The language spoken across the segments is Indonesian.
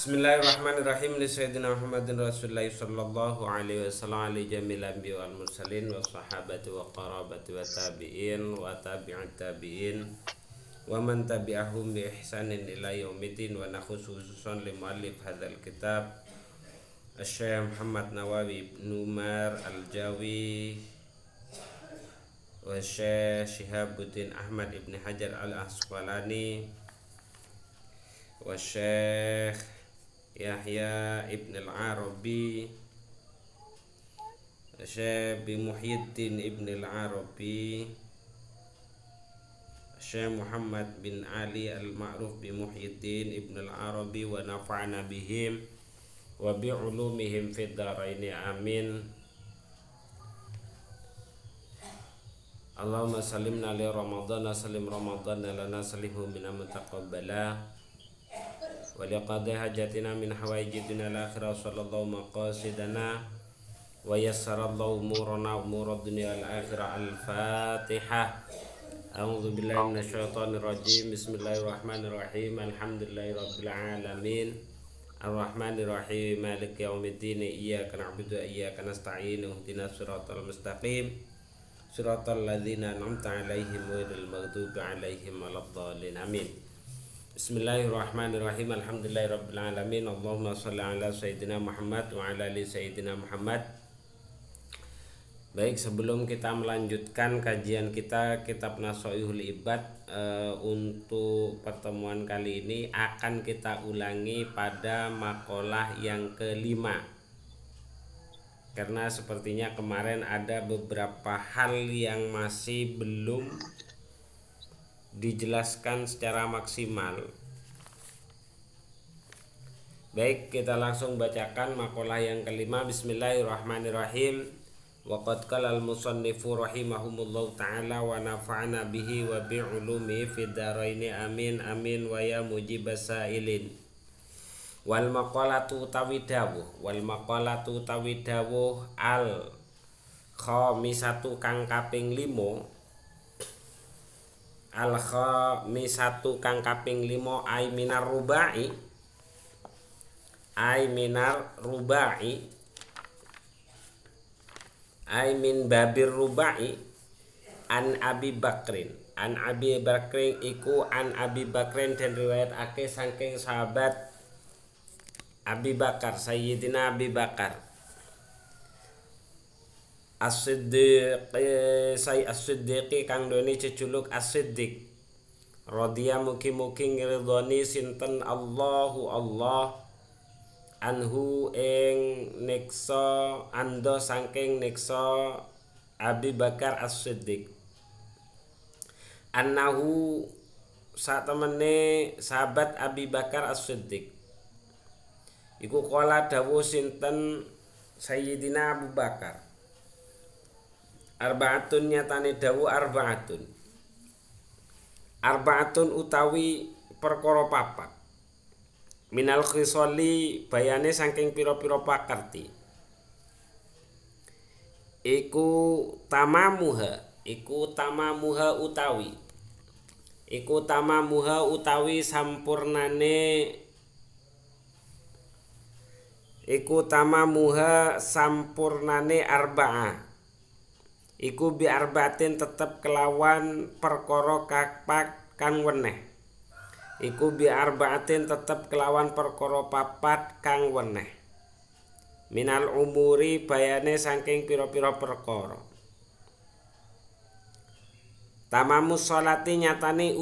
Bismillahirrahmanirrahim li sayyidina Muhammadin Rasulullah sallallahu alaihi wasallam ali jamil anbiya wal mursalin wa sahabati wa qarabati wa tabi'in wa tabi'at tabi'in wa man tabi'ahum bi ihsanin ila yaumiddin wa nakhususan li muallif hadzal kitab Asy-Syaikh Muhammad Nawawi Ibn Umar Al-Jawi wa Syekh Syihabuddin Ahmad Ibn Hajar Al-Asqalani wa Syekh Yahya Ibn Al-Arabi Syekh Muhyiddin Ibn Al-Arabi Syekh Muhammad bin Ali Al-Ma'ruf bi Muhyiddin Ibn Al-Arabi wa nafa'na bihim wa bi ulumihim fid dharaini amin. Allahumma salimna li Ramadhan salim Ramadhan lana salimhu min mutaqabbala wa liqadhi hajatina min hawaijidina al-akhirah sallallahu maqasidana wa yassarallahu umurana umurad dunya al-akhirah. Al-Fatihah. A'udzu billahi minasyaitonir rajim. Bismillahirrahmanirrahim. Alhamdulillahirabbil alamin. Ar-Rahmanir Rahim. Maliki yaumiddin. Iyyaka na'budu wa iyyaka nasta'in. Ihdinas siratal mustaqim. Siratal ladzina an'amta 'alaihim ghairil maghdubi 'alaihim waladdallin. Amin. Bismillahirrahmanirrahim. Alhamdulillahirabbil alamin. Allahumma shalli ala sayyidina Muhammad wa ala ali sayyidina Muhammad. Baik, sebelum kita melanjutkan kajian kita kitab Nasha'ihul Ibad, untuk pertemuan kali ini akan kita ulangi pada makalah yang kelima. Karena sepertinya kemarin ada beberapa hal yang masih belum dijelaskan secara maksimal. Baik, kita langsung bacakan makalah yang kelima. Bismillahirrahmanirrahim. Wa qad qala al-musannifu rahimahumullahu ta'ala wa nafa'na bihi wa bi ulumi fid dharaini amin amin wa ya mujibas sailin. Wal maqalatu tawidawuh al khamisatu kang kaping 5 al-khamisatu kang kaping 5 ay minar rubai ay min babir rubai an Abi Bakrin iku an Abi Bakrin dan riwayat ake saking sahabat Abi Bakar Sayyidina Abi Bakar As-Siddiqi kang doni ceculuk As-Siddiq radhiya mugi-mugi ngridhoni sinten Allahu Allah anhu ing niksa ando saking niksa Abi Bakar As-Siddiq annahu satemene sahabat Abi Bakar As-Siddiq iku kala dawuh sinten Sayyidina Abu Bakar arba'atun nyatane dawuh arba'atun utawi perkara papat minal khisali bayane saking pira-pira pakerti iku tamamuha utawi sampurnane arba'ah iku bi arba'atin tetep kelawan perkara kapak kang weneh papat kang weneh minal umuri bayane saking pira-pira perkara tamamus sholati nyatane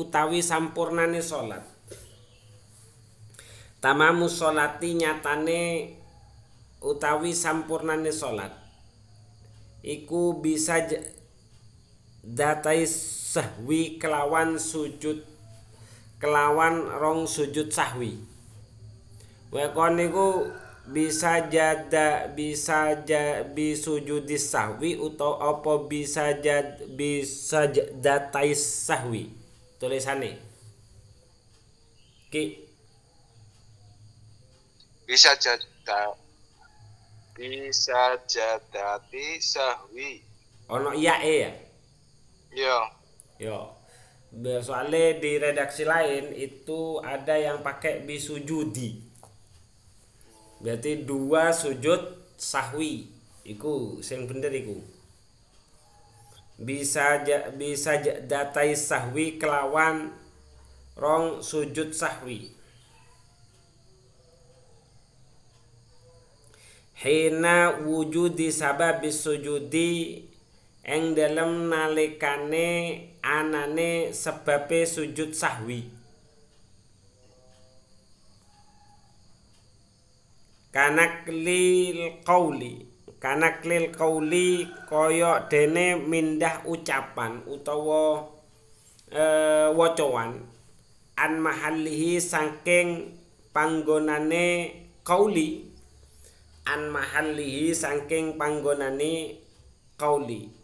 utawi sampurnane salat iku bisa datai sahwi kelawan rong sujud sahwi. Wekon niku bisa bisujudis sahwi utawa apa bisa datai sahwi. Tulisane ki bisa jadati sahwi. Ono iyae ya? Iya. Yo. Soalnya di redaksi lain itu ada yang pakai bisujudi. Berarti 2 sujud sahwi. Iku sing bener iku. Bisa datai sahwi kelawan rong sujud sahwi. Hina wujudi sababis sujudi ing dalem nalikane anane sebabe sujud sahwi. Kanaklil qauli kaya dene mindah ucapan utawa wacoan an mahallihi saking panggonane qauli, an mahallihi saking panggonane qauli.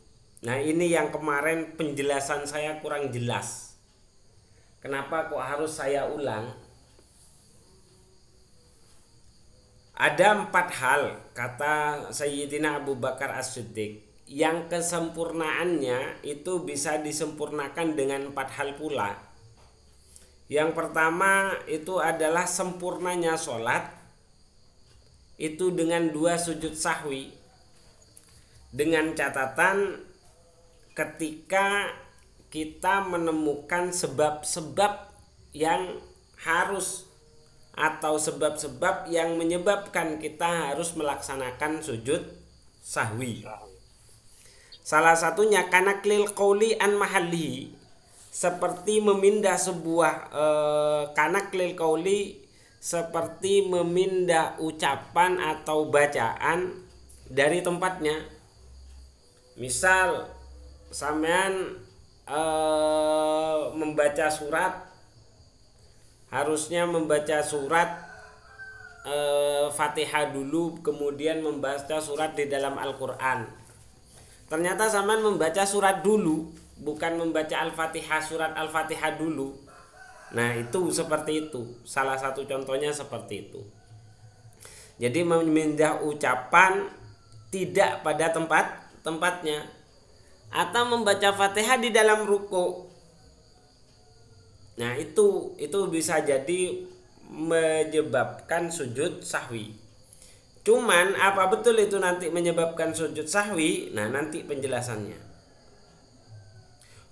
Nah, ini yang kemarin penjelasan saya kurang jelas. Kenapa kok harus saya ulang? Ada 4 hal kata Sayyidina Abu Bakar As-Siddiq yang kesempurnaannya itu bisa disempurnakan dengan 4 hal pula. Yang pertama itu adalah sempurnanya sholat itu dengan 2 sujud sahwi, dengan catatan ketika kita menemukan sebab-sebab yang harus atau sebab-sebab yang menyebabkan kita harus melaksanakan sujud sahwi. Salah satunya kanaklil qauli an mahallihi, seperti memindah sebuah kanaklil qauli, seperti memindah ucapan atau bacaan dari tempatnya. Misal sampean membaca surat, harusnya membaca surat Fatihah dulu, kemudian membaca surat di dalam Al-Quran. Ternyata sampean membaca surat dulu, bukan membaca Al-Fatihah, surat Al-Fatihah dulu. Nah, itu seperti itu. Salah satu contohnya seperti itu. Jadi memindah ucapan tidak pada tempatnya, atau membaca Fatihah di dalam ruku. Nah, itu bisa jadi menyebabkan sujud sahwi. Cuman apa betul itu nanti menyebabkan sujud sahwi? Nah, nanti penjelasannya.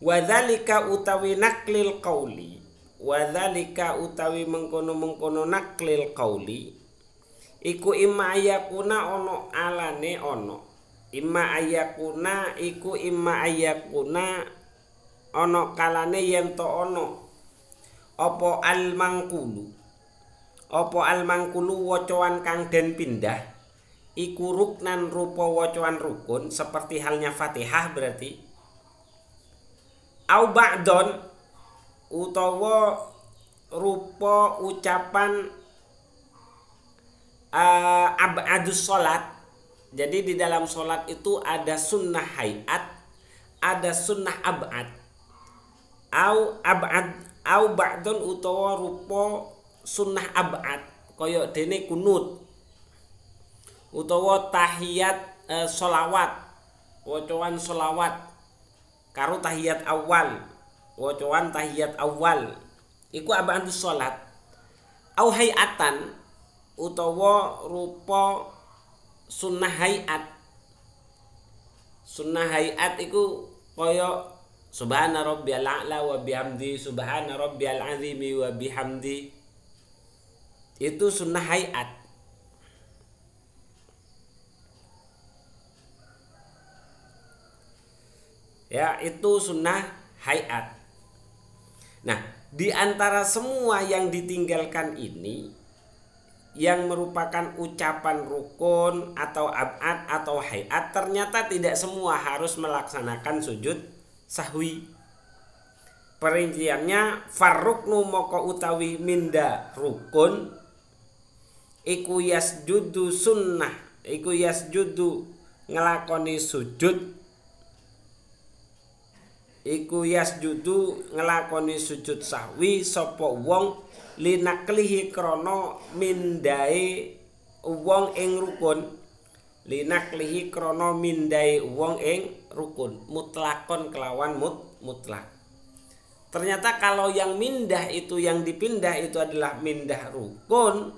Wadzalika utawi naklil qauli, wadzalika utawi mengkono-mengkono naklil qauli iku imma ayakuna ono alane ono. Imma ayakuna iku imma ayakuna ono kalane yen to ono Opo al mangkulu wacoan kang den pindah iku ruknan rupa wacoan rukun, seperti halnya Fatihah berarti. Au ba'don utawa rupa ucapan ab'adus sholat. Jadi di dalam sholat itu ada sunnah hayat, ada sunnah ab'ad. Au ba'don utawa rupa sunnah ab'ad, kaya dene kunut utawa tahiyat sholawat, wacoan sholawat karo tahiyat awal, wacoan tahiyat awal iku ab'adus sholat. Au hayatan utawa rupa sunnah hayat. Sunnah hayat iku kaya Subhana rabbiyal a'la wa bihamdi, subhana rabbiyal azimi wa bihamdi. Itu sunnah hayat. Ya, itu sunnah hayat. Nah, di antara semua yang ditinggalkan ini, yang merupakan ucapan rukun atau ab'ad atau hayat, ternyata tidak semua harus melaksanakan sujud sahwi. Perinciannya, farruknu moko utawi minda rukun iku yasjudu sunnah, iku yasjudu ngelakoni sujud, iku yasjudu ngelakoni sujud sahwi sapa wong linaklihi krana mindai wong ing rukun, linaklihi krana mindai wong ing rukun, mutlakon kelawan mutlak. Ternyata kalau yang mindah itu, yang dipindah itu adalah mindah rukun,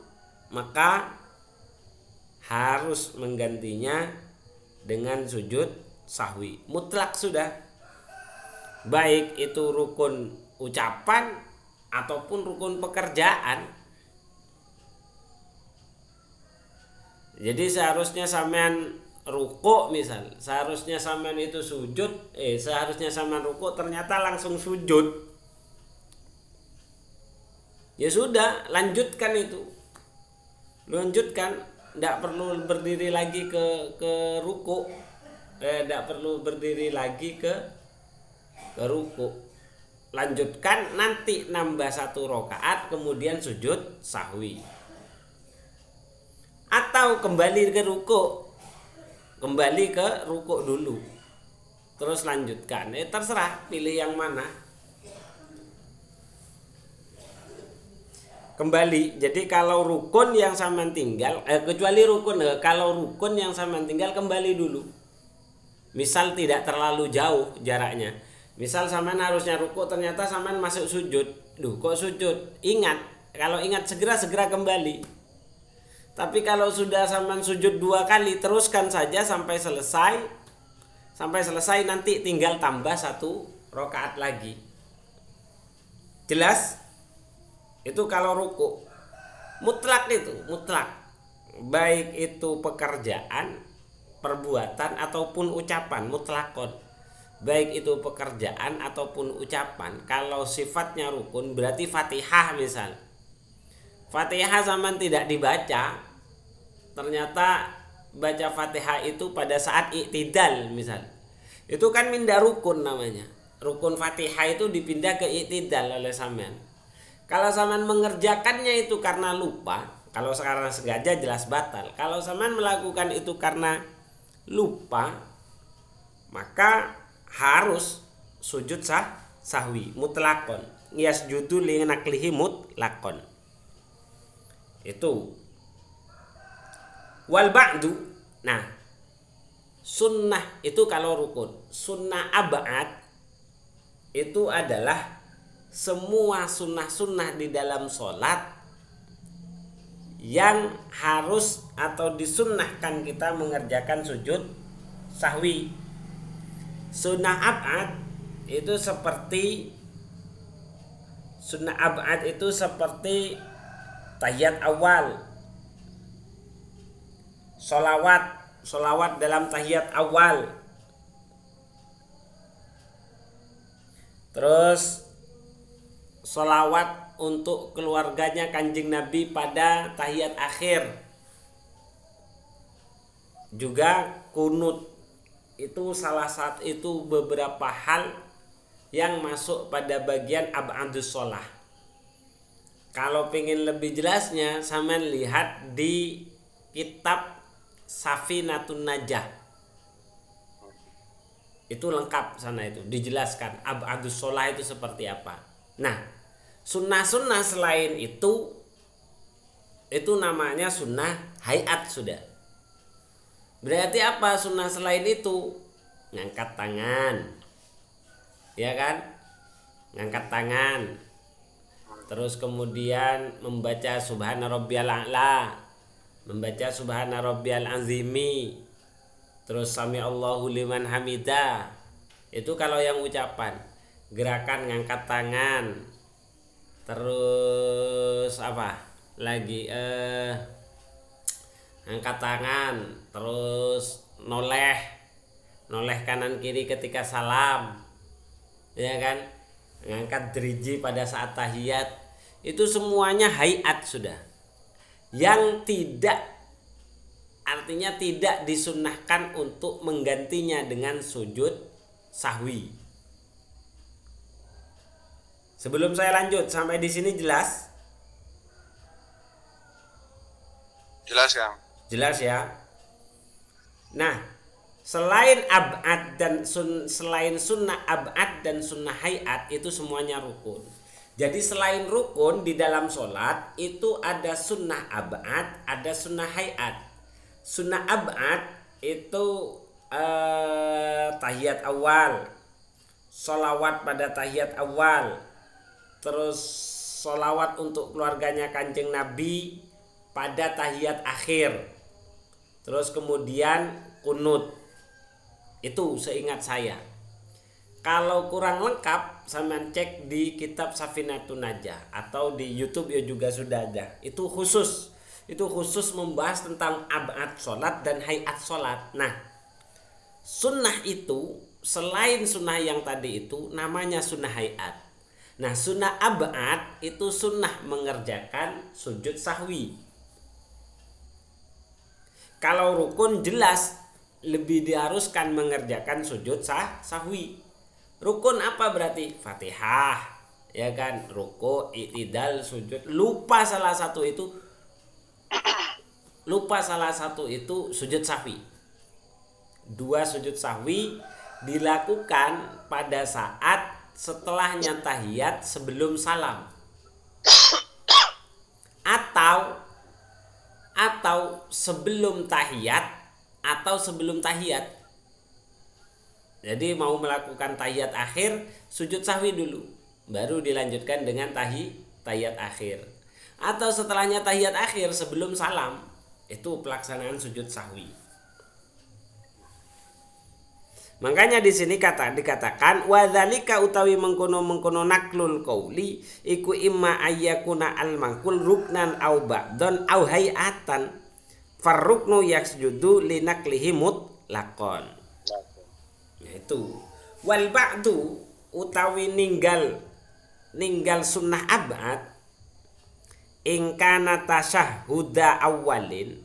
maka harus menggantinya dengan sujud sahwi. Mutlak sudah. Baik itu rukun ucapan ataupun rukun pekerjaan. Jadi seharusnya sampean ruku misal, seharusnya sampean itu sujud, seharusnya sampean ruku ternyata langsung sujud. Ya sudah, lanjutkan itu. Lanjutkan, tidak perlu berdiri lagi ke ruku. Tidak perlu berdiri lagi ke ruku. Lanjutkan, nanti nambah 1 rakaat kemudian sujud sahwi. Atau kembali ke ruku. Kembali ke ruku dulu. Terus lanjutkan. Terserah pilih yang mana. Kembali. Jadi kalau rukun yang sampean tinggal, kecuali rukun, kalau rukun yang sampean tinggal kembali dulu. Misal tidak terlalu jauh jaraknya. Misal sampean harusnya ruku, ternyata sampean masuk sujud. Duh, kok sujud? Ingat, kalau ingat segera kembali. Tapi kalau sudah sampean sujud 2 kali, teruskan saja sampai selesai. Sampai selesai nanti tinggal tambah 1 rakaat lagi. Jelas? Itu kalau ruku. Mutlak itu, mutlak. Baik itu pekerjaan, perbuatan ataupun ucapan, mutlakon. Baik itu pekerjaan ataupun ucapan. Kalau sifatnya rukun berarti Fatihah misal. Fatihah zaman tidak dibaca, ternyata baca Fatihah itu pada saat iktidal misal. Itu kan pindah rukun namanya. Rukun Fatihah itu dipindah ke iktidal oleh sampean. Kalau sampean mengerjakannya itu karena lupa, kalau sekarang sengaja jelas batal. Kalau sampean melakukan itu karena lupa, maka harus sujud sahwi mutlakon. Yasjudu li naklihi mutlakon. Itu wal ba'du. Nah, sunnah itu kalau rukun. Sunnah ab'ad itu adalah semua sunnah-sunnah di dalam sholat yang harus atau disunnahkan kita mengerjakan sujud sahwi. Sunnah ab'ad itu seperti tahiyat awal, solawat dalam tahiyat awal, terus solawat untuk keluarganya Kanjeng Nabi pada tahiyat akhir, juga kunut. Itu salah satu, itu beberapa hal yang masuk pada bagian ab'adus sholah. Kalau pengen lebih jelasnya, sampean lihat di kitab Safinatun Najah. Itu lengkap sana, itu dijelaskan ab'adus sholah itu seperti apa. Nah, sunnah-sunnah selain itu namanya sunnah hayat sudah. Berarti apa sunnah selain itu? Ngangkat tangan, ya kan? Ngangkat tangan. Terus kemudian membaca subhana rabbiyal a'la, membaca subhana rabbiyal azimi, terus sami Allahu liman hamidah. Itu kalau yang ucapan. Gerakan ngangkat tangan. Terus apa lagi, angkat tangan, terus noleh kanan kiri ketika salam, ya kan, ngangkat driji pada saat tahiyat. Itu semuanya hayat sudah, yang tidak, artinya tidak disunnahkan untuk menggantinya dengan sujud sahwi. Sebelum saya lanjut, sampai di sini jelas? Jelas Kang. Jelas ya. Nah, selain ab'ad dan selain sunnah ab'ad dan sunnah hayat itu semuanya rukun. Jadi selain rukun di dalam sholat itu ada sunnah ab'ad, ada sunnah hayat. Sunnah ab'ad itu tahiyat awal, sholawat pada tahiyat awal, terus sholawat untuk keluarganya Kanjeng Nabi pada tahiyat akhir. Terus kemudian kunut. Itu seingat saya. Kalau kurang lengkap, sampean cek di kitab Safinatun Najah atau di YouTube ya juga sudah ada. Itu khusus membahas tentang ab'ad sholat dan hayat sholat. Nah, sunnah itu selain sunnah yang tadi itu namanya sunnah hayat. Nah, sunnah ab'ad itu sunnah mengerjakan sujud sahwi. Kalau rukun jelas lebih diharuskan mengerjakan sujud sahwi. Rukun apa berarti? Fatihah, ya kan? Ruku, i'tidal, sujud. Lupa salah satu itu sujud sahwi. 2 sujud sahwi dilakukan pada saat setelahnya tahiyat sebelum salam. Atau sebelum tahiyat atau sebelum tahiyat. Jadi mau melakukan tahiyat akhir, sujud sahwi dulu, baru dilanjutkan dengan tahiyat akhir. Atau setelahnya tahiyat akhir sebelum salam, itu pelaksanaan sujud sahwi. Makanya di sini dikatakan wadzalika utawi mengkono naklul qauli iku imma ayyakuna al mangkul ruknan au ba'don au hayatan farruknu yasjudu linaklihi mutlaqon. Itu wal ba'du utawi ninggal sunnah ab'ad ingkana tasyahhuda awalin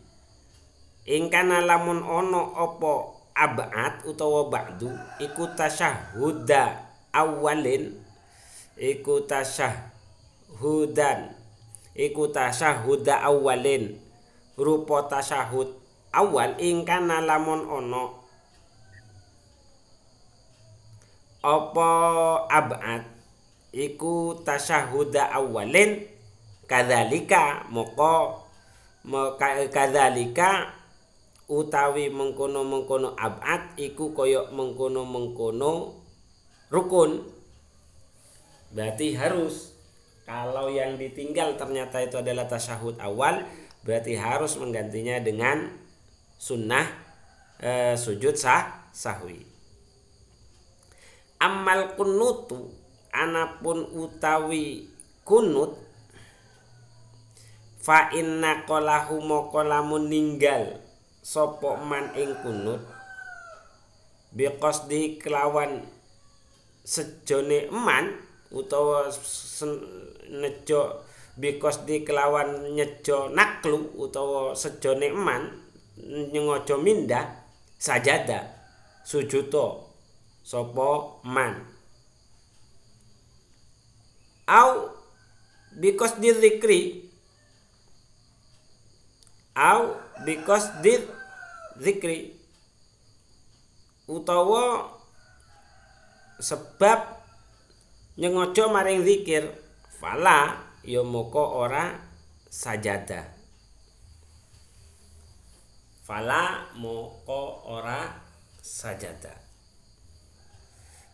ingkana lamun ono opo ab'ad utawa ba'du iku tasyahhuda awalin iku tasyahhuda awalin rupa tasyahud awal ingkana lamun ono apa ab'ad iku tasyahhuda awalin kadzalika kadzalika utawi mengkono ab'ad iku koyok mengkono rukun. Berarti harus, kalau yang ditinggal ternyata itu adalah tasyahud awal, berarti harus menggantinya dengan sunnah sujud sahwi. Amal kunutu anapun utawi kunut fa inna qalahu maqalamun ninggal sapa man ing kunut biqasdi kelawan sejone eman utawa nejo biqasdi kelawan nyejo naklu utawa sejone eman nyengojo mindah sajada sujuto sopo man au because di zikri utawa sebab nyengojo maring zikir fala ya moko ora sajada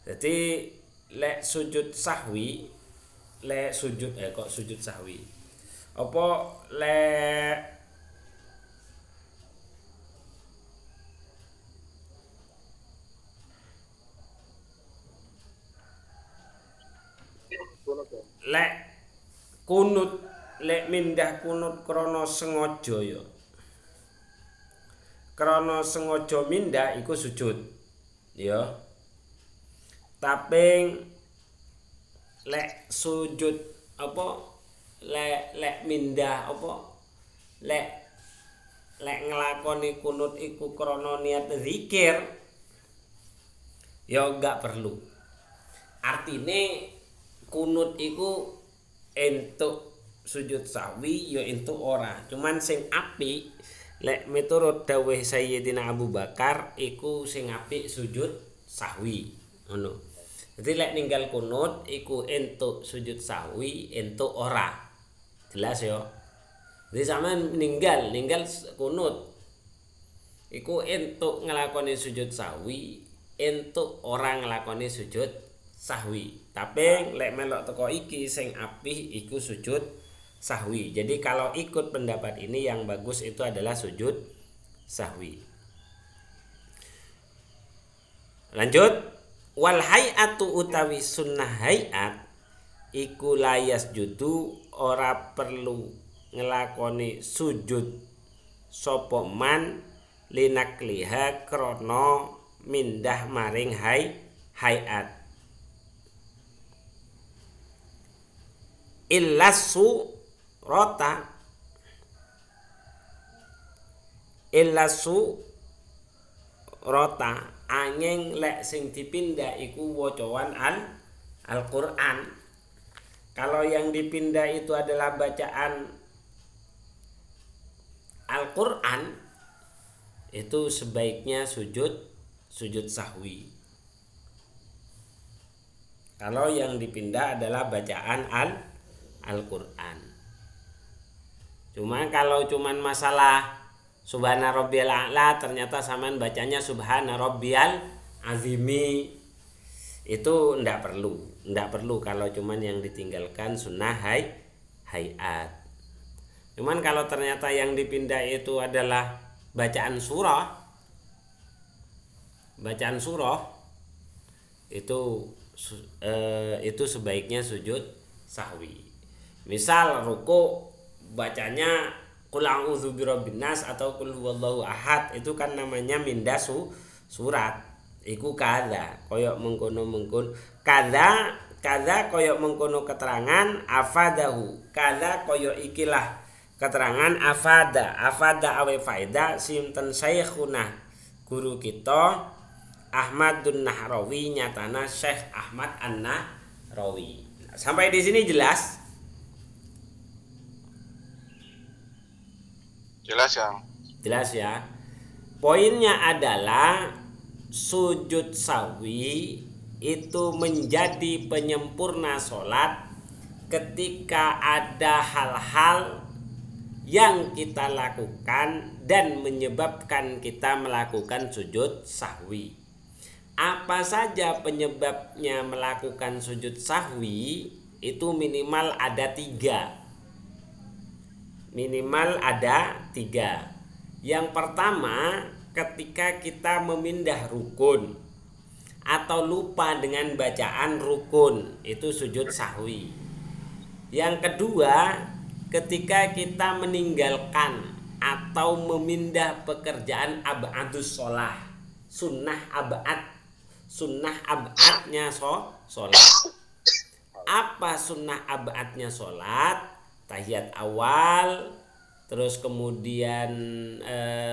Jadi lek sujud sahwi apa lek kunut lek mindah kunut krana sengaja ya. Krana sengaja mindah iku sujud. Ya. Tapi lek sujud apa lek mindah apa lek nglakoni kunut iku krana niat zikir ya enggak perlu. Artine kunut iku entuk sujud sahwi ya entuk ora. Cuman sing apik lek miturut dawuh Sayyidina Abu Bakar iku sing apik sujud sahwi ngono. Jadi lek ninggal kunut iku entuk sujud sahwi entuk ora. Jelas ya. Jadi sampean ninggal kunut iku entuk nglakoni sujud sahwi entuk ora nglakoni sujud sahwi. Tapi lek melok teko iki sing apih iku sujud sahwi. Jadi kalau ikut pendapat ini yang bagus itu adalah sujud sahwi. Lanjut, wal hay'atu utawi sunnah hay'at iku layas judu ora perlu ngelakoni sujud sapa man linakliha krana mindah maring hay'at illasu rota angin lek sing dipindah iku wacoan Al-Qur'an. Kalau yang dipindah itu adalah bacaan Al-Qur'an, itu sebaiknya sujud sahwi. Kalau yang dipindah adalah bacaan Al-Qur'an. Kalau cuman masalah Subhana rabbiyal a'la ternyata sampean bacanya Subhana rabbiyal azimi, itu ndak perlu kalau cuman yang ditinggalkan sunnah hay'at. Cuman kalau ternyata yang dipindah itu adalah bacaan surah itu sebaiknya sujud sahwi. Misal ruku bacanya Qul a'udzu birabbin nas atau Qul huwallahu ahad, itu kan namanya mindah surat. Iku kada koyok mengkono kada koyok mengkono keterangan afadahu, kada koyok ikilah keterangan afada awe faida simten syekhuna guru kita Ahmadun Nahrawi, nyatana Syekh Ahmad An-Nahrawi. Sampai di sini jelas? Jelas ya. Poinnya adalah sujud sahwi itu menjadi penyempurna sholat ketika ada hal-hal yang kita lakukan dan menyebabkan kita melakukan sujud sahwi. Apa saja penyebabnya melakukan sujud sahwi? Itu minimal ada tiga. Yang pertama, ketika kita memindah rukun atau lupa dengan bacaan rukun, itu sujud sahwi. Yang kedua, ketika kita meninggalkan atau memindah pekerjaan ab'adus sholah, sunnah ab'adnya sholat. Apa sunnah ab'adnya sholat? Tahiyat awal, terus kemudian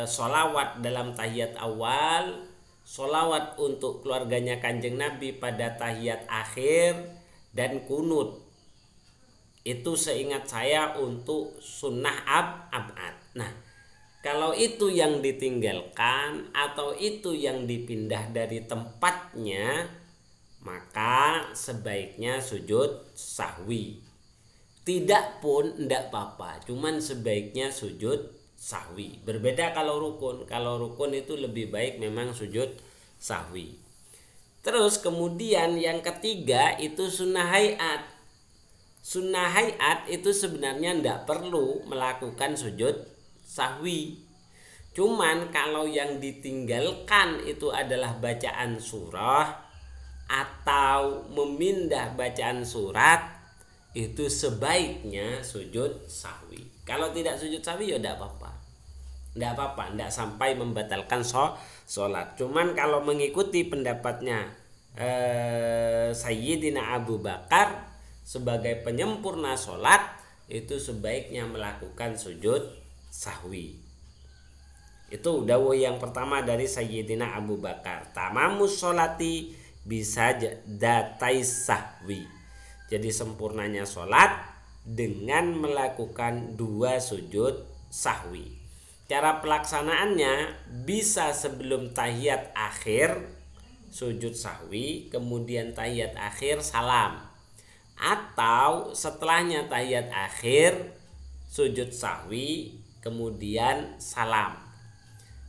sholawat dalam tahiyat awal, sholawat untuk keluarganya Kanjeng Nabi pada tahiyat akhir, dan kunut. Itu seingat saya untuk sunnah ab'ad. Nah, kalau itu yang ditinggalkan atau itu yang dipindah dari tempatnya, maka sebaiknya sujud sahwi. Tidak pun ndak apa-apa, cuman sebaiknya sujud sahwi. Berbeda kalau rukun. Kalau rukun itu lebih baik memang sujud sahwi. Terus kemudian yang ketiga itu sunnah hay'at. Sunnah hay'at itu sebenarnya ndak perlu melakukan sujud sahwi. Cuman kalau yang ditinggalkan itu adalah bacaan surah atau memindah bacaan surat, itu sebaiknya sujud sahwi. Kalau tidak sujud sahwi ya tidak apa-apa, tidak sampai membatalkan sholat. Cuman kalau mengikuti pendapatnya Sayyidina Abu Bakar sebagai penyempurna sholat, itu sebaiknya melakukan sujud sahwi. Itu dawuh yang pertama dari Sayyidina Abu Bakar. Tamamus sholati bisa datai sahwi. Jadi sempurnanya sholat dengan melakukan 2 sujud sahwi. Cara pelaksanaannya bisa sebelum tahiyat akhir sujud sahwi, kemudian tahiyat akhir salam, atau setelahnya tahiyat akhir sujud sahwi kemudian salam.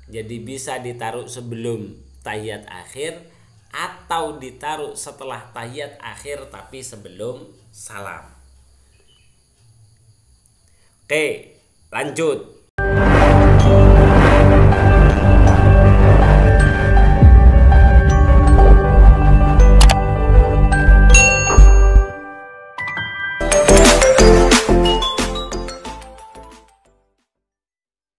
Jadi bisa ditaruh sebelum tahiyat akhir atau ditaruh setelah tahiyat akhir tapi sebelum salam. Oke, lanjut.